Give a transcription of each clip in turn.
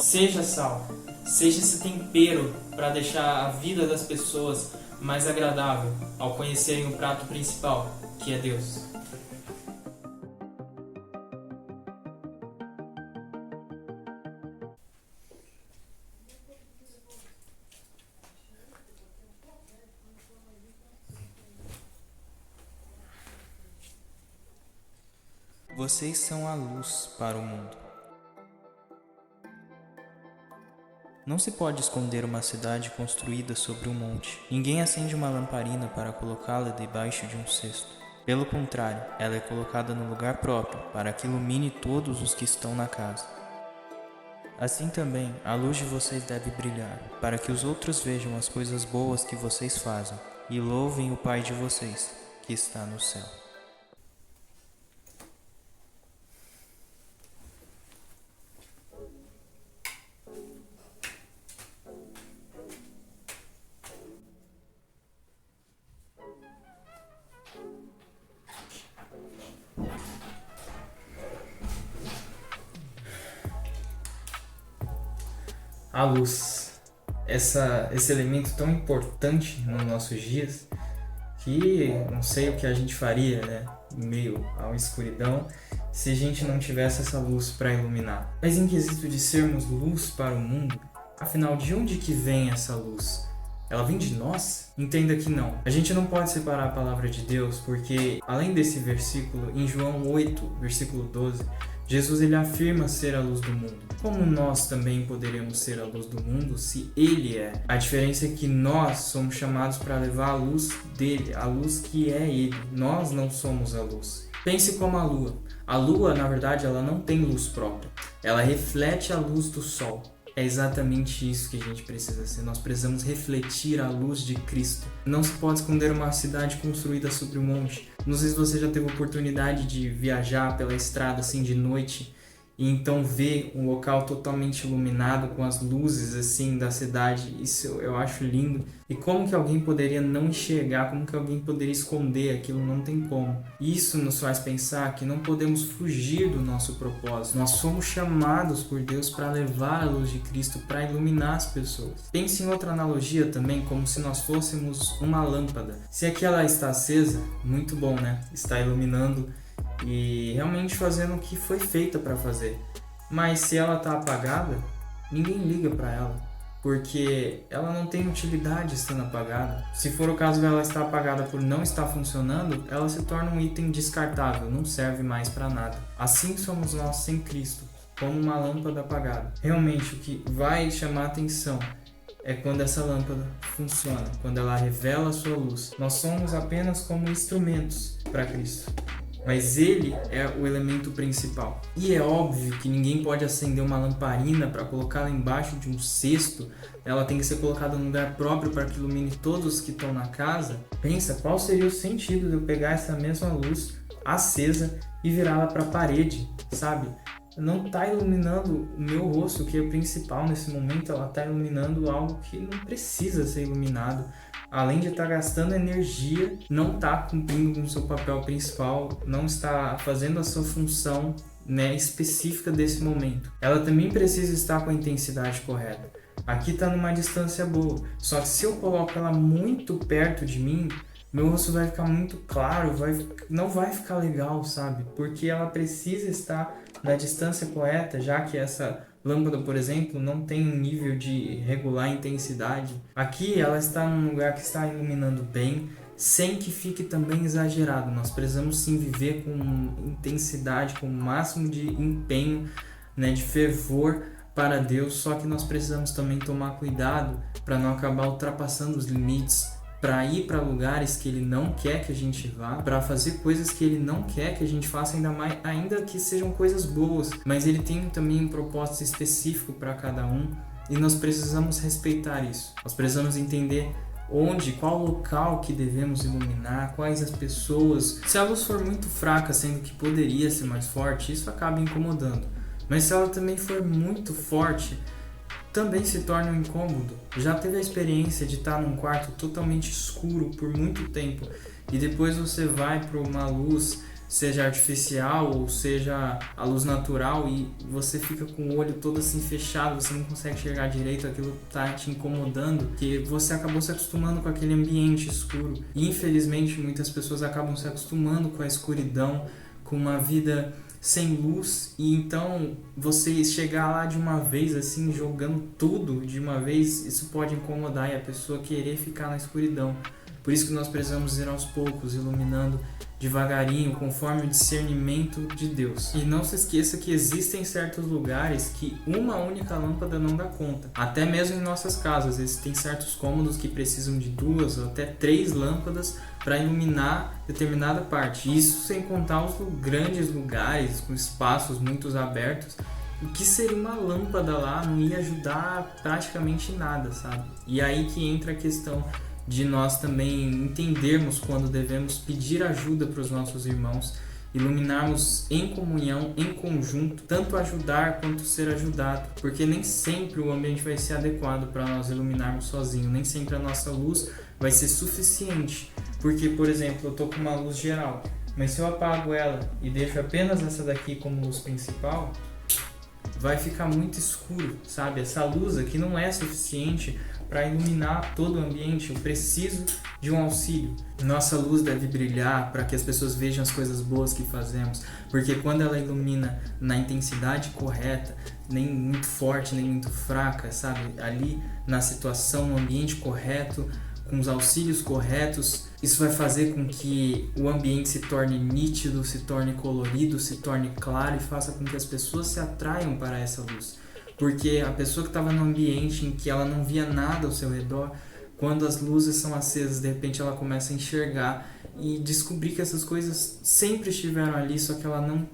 Seja sal, seja esse tempero para deixar a vida das pessoas mais agradável ao conhecerem o prato principal, que é Deus. Vocês são a luz para o mundo. Não se pode esconder uma cidade construída sobre um monte. Ninguém acende uma lamparina para colocá-la debaixo de um cesto. Pelo contrário, ela é colocada no lugar próprio, para que ilumine todos os que estão na casa. Assim também, a luz de vocês deve brilhar, para que os outros vejam as coisas boas que vocês fazem e louvem o Pai de vocês, que está no céu. A luz, esse elemento tão importante nos nossos dias, que não sei o que a gente faria, né, em meio à escuridão, se a gente não tivesse essa luz para iluminar. Mas em quesito de sermos luz para o mundo, afinal, de onde que vem essa luz? Ela vem de nós? Entenda que não. A gente não pode separar a palavra de Deus, porque além desse versículo, em João 8, versículo 12, Jesus ele afirma ser a luz do mundo. Como nós também poderemos ser a luz do mundo se Ele é? A diferença é que nós somos chamados para levar a luz dele, a luz que é Ele. Nós não somos a luz. Pense como a lua. A lua, na verdade, ela não tem luz própria. Ela reflete a luz do sol. É exatamente isso que a gente precisa ser. Nós precisamos refletir a luz de Cristo. Não se pode esconder uma cidade construída sobre um monte. Não sei se você já teve a oportunidade de viajar pela estrada assim de noite e então ver um local totalmente iluminado com as luzes assim da cidade. Isso eu acho lindo. E como que alguém poderia não enxergar? Como que alguém poderia esconder aquilo? Não tem como. Isso nos faz pensar que não podemos fugir do nosso propósito. Nós somos chamados por Deus para levar a luz de Cristo, para iluminar as pessoas. Pense em outra analogia também, como se nós fôssemos uma lâmpada. Se aqui ela está acesa, muito bom, né? Está iluminando e realmente fazendo o que foi feita para fazer. Mas se ela está apagada, ninguém liga para ela, porque ela não tem utilidade estando apagada. Se for o caso dela estar apagada por não estar funcionando, ela se torna um item descartável, não serve mais para nada. Assim somos nós sem Cristo, como uma lâmpada apagada. Realmente o que vai chamar atenção é quando essa lâmpada funciona, quando ela revela a sua luz. Nós somos apenas como instrumentos para Cristo, mas Ele é o elemento principal. E é óbvio que ninguém pode acender uma lamparina para colocá-la embaixo de um cesto. Ela tem que ser colocada num lugar próprio para que ilumine todos os que estão na casa. Pensa, qual seria o sentido de eu pegar essa mesma luz acesa e virá-la para a parede, sabe? Não está iluminando o meu rosto, que é o principal nesse momento. Ela está iluminando algo que não precisa ser iluminado. Além de estar gastando energia, não está cumprindo com o seu papel principal, não está fazendo a sua função, né, específica desse momento. Ela também precisa estar com a intensidade correta. Aqui está numa distância boa, só que se eu coloco ela muito perto de mim, meu rosto vai ficar muito claro, não vai ficar legal, sabe? Porque ela precisa estar na distância correta, já que essa lâmpada, por exemplo, não tem um nível de regular intensidade. Aqui ela está num lugar que está iluminando bem, sem que fique também exagerado. Nós precisamos sim viver com intensidade, com o máximo de empenho, né, de fervor para Deus, só que nós precisamos também tomar cuidado para não acabar ultrapassando os limites, para ir para lugares que Ele não quer que a gente vá, para fazer coisas que Ele não quer que a gente faça, ainda que sejam coisas boas, mas Ele tem também um propósito específico para cada um e nós precisamos respeitar isso. Nós precisamos entender qual local que devemos iluminar, quais as pessoas. Se a luz for muito fraca, sendo que poderia ser mais forte, isso acaba incomodando. Mas se ela também for muito forte, também se torna um incômodo. Já teve a experiência de estar num quarto totalmente escuro por muito tempo e depois você vai para uma luz seja artificial ou seja a luz natural, e você fica com o olho todo assim fechado, você não consegue enxergar direito, aquilo tá te incomodando, porque você acabou se acostumando com aquele ambiente escuro. E infelizmente muitas pessoas acabam se acostumando com a escuridão, com uma vida sem luz, e então você chegar lá de uma vez assim, jogando tudo de uma vez, isso pode incomodar e a pessoa querer ficar na escuridão. Por isso que nós precisamos ir aos poucos, iluminando devagarinho, conforme o discernimento de Deus. E não se esqueça que existem certos lugares que uma única lâmpada não dá conta. Até mesmo em nossas casas, existem certos cômodos que precisam de 2 ou até 3 lâmpadas para iluminar determinada parte. Isso sem contar os grandes lugares com espaços muito abertos. O que seria uma lâmpada lá não ia ajudar praticamente nada, sabe? E aí que entra a questão de nós também entendermos quando devemos pedir ajuda para os nossos irmãos, iluminarmos em comunhão, em conjunto, tanto ajudar quanto ser ajudado, porque nem sempre o ambiente vai ser adequado para nós iluminarmos sozinhos, nem sempre a nossa luz vai ser suficiente, porque, por exemplo, eu estou com uma luz geral, mas se eu apago ela e deixo apenas essa daqui como luz principal, vai ficar muito escuro, sabe? Essa luz aqui não é suficiente para iluminar todo o ambiente. Eu preciso de um auxílio. Nossa luz deve brilhar para que as pessoas vejam as coisas boas que fazemos, porque quando ela ilumina na intensidade correta, nem muito forte, nem muito fraca, sabe? Ali na situação, no ambiente correto, com os auxílios corretos, isso vai fazer com que o ambiente se torne nítido, se torne colorido, se torne claro e faça com que as pessoas se atraiam para essa luz. Porque a pessoa que estava no ambiente em que ela não via nada ao seu redor, quando as luzes são acesas, de repente ela começa a enxergar e descobrir que essas coisas sempre estiveram ali, só que ela não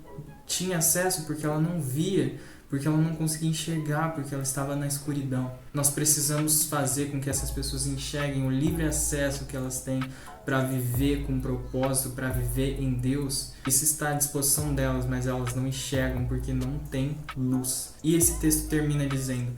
tinha acesso porque ela não via, porque ela não conseguia enxergar, porque ela estava na escuridão. Nós precisamos fazer com que essas pessoas enxerguem o livre acesso que elas têm para viver com propósito, para viver em Deus. Isso está à disposição delas, mas elas não enxergam porque não tem luz. E esse texto termina dizendo: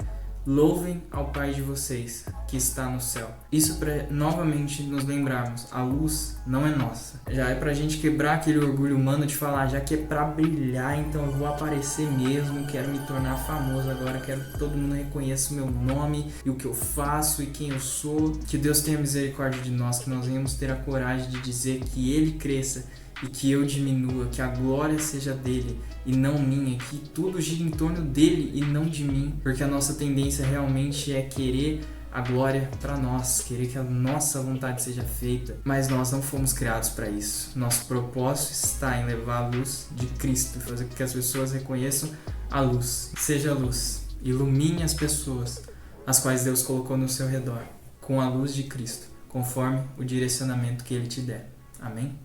louvem ao Pai de vocês, que está no céu. Isso para novamente nos lembrarmos, a luz não é nossa. Já é pra gente quebrar aquele orgulho humano de falar, já que é pra brilhar, então eu vou aparecer mesmo, quero me tornar famoso agora, quero que todo mundo reconheça o meu nome e o que eu faço e quem eu sou. Que Deus tenha misericórdia de nós, que nós venhamos ter a coragem de dizer que Ele cresça e que eu diminua, que a glória seja dele e não minha, que tudo gira em torno dele e não de mim, porque a nossa tendência realmente é querer a glória para nós, querer que a nossa vontade seja feita, mas nós não fomos criados para isso. Nosso propósito está em levar a luz de Cristo, fazer com que as pessoas reconheçam a luz. Seja a luz, ilumine as pessoas, as quais Deus colocou no seu redor, com a luz de Cristo, conforme o direcionamento que Ele te der. Amém?